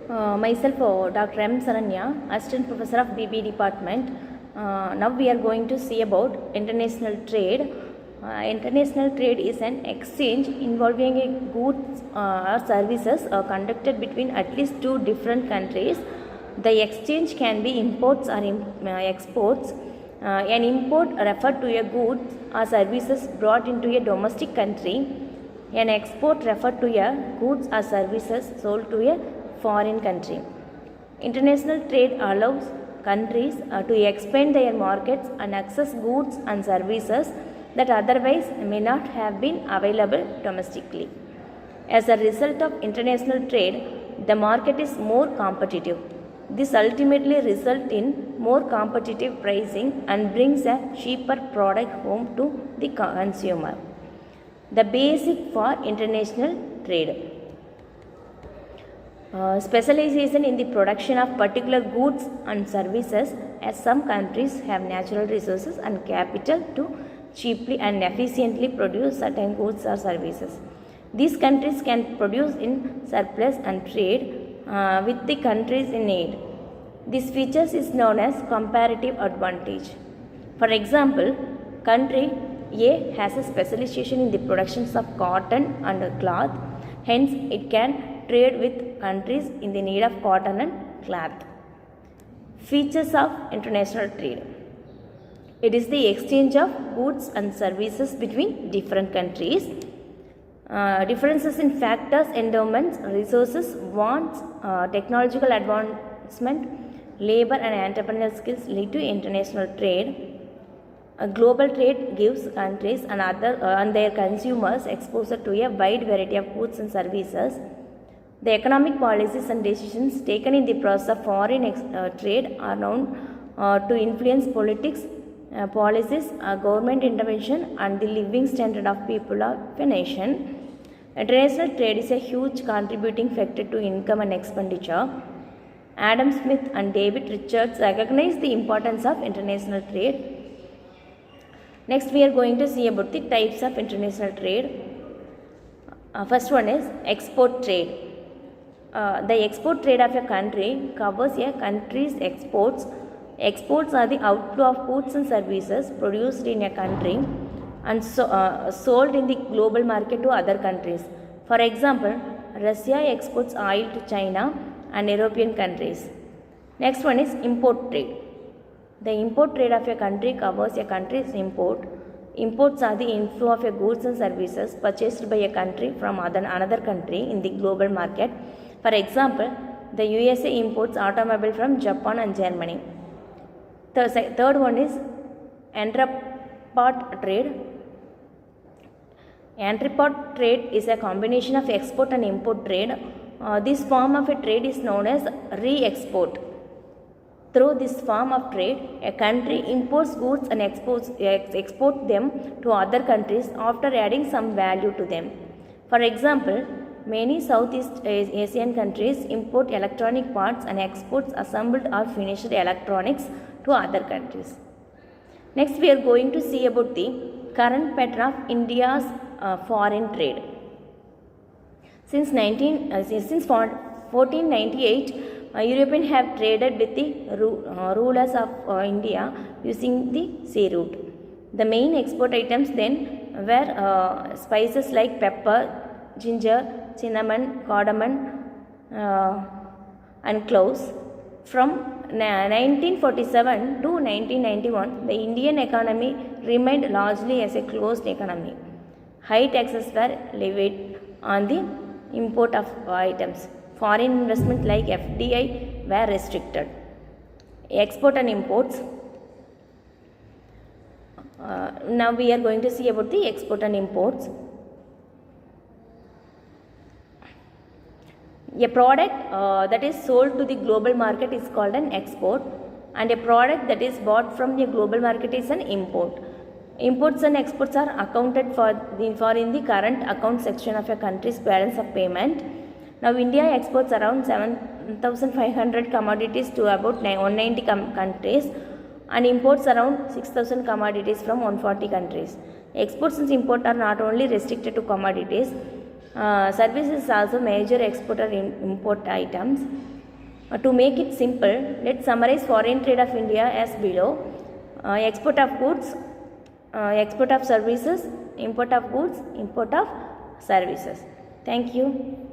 Myself, Dr.M.Saranya, Assistant Professor of BBA Department. Now we are going to see about international trade. International trade is an exchange involving a goods or services conducted between at least two different countries. The exchange can be imports or exports. An import refers to a goods or services brought into a domestic country. An export refers to a goods or services sold to a foreign country. International trade allows countries to expand their markets and access goods and services that otherwise may not have been available domestically. As a result of international trade, the market is more competitive. This ultimately results in more competitive pricing and brings a cheaper product home to the consumer. The basic for international trade. Specialization in the production of particular goods and services, as some countries have natural resources and capital to cheaply and efficiently produce certain goods or services. These countries can produce in surplus and trade with the countries in need. This feature is known as comparative advantage. For example, country A has a specialization in the productions of cotton and cloth, hence it can trade with countries in the need of cotton and cloth. Features of international trade. It is the exchange of goods and services between different countries. Differences in factors, endowments, resources, wants, technological advancement, labor and entrepreneurial skills lead to international trade. Global trade gives countries and their consumers exposure to a wide variety of goods and services. The economic policies and decisions taken in the process of foreign trade are known to influence politics, policies, government intervention and the living standard of people of a nation. International trade is a huge contributing factor to income and expenditure. Adam Smith and David Richards recognized the importance of international trade. Next we are going to see about the types of international trade. First one is export trade. The export trade of a country covers a country's exports. Exports are the outflow of goods and services produced in a country and sold in the global market to other countries. For example, Russia exports oil to China and European countries. Next one is import trade. The import trade of a country covers a country's import. Imports are the inflow of a goods and services purchased by a country from another country in the global market. For example, the USA imports automobile from Japan and Germany. Third one is entrepot trade. Entrepot trade is a combination of export and import trade. This form of a trade is known as re-export. Through this form of trade, a country imports goods and export them to other countries after adding some value to them. For example, many Southeast Asian countries import electronic parts and exports assembled or finished electronics to other countries. Next, we are going to see about the current pattern of India's foreign trade. Since 1498, Europeans have traded with the rulers of India using the sea route. The main export items then were spices like pepper, ginger, cinnamon, cardamom and cloves. From 1947 to 1991, the Indian economy remained largely as a closed economy. High taxes were levied on the import of items. Foreign investment like FDI were restricted. Export and imports. Now we are going to see about the export and imports. A product that is sold to the global market is called an export, and a product that is bought from the global market is an import. Imports and exports are accounted for in the current account section of a country's balance of payment. Now India exports around 7,500 commodities to about 190 countries and imports around 6,000 commodities from 140 countries. Exports and imports are not only restricted to commodities, services is also major exporter import items. To make it simple, let's summarize foreign trade of India as below. Export of goods, export of services, import of goods, import of services. Thank you.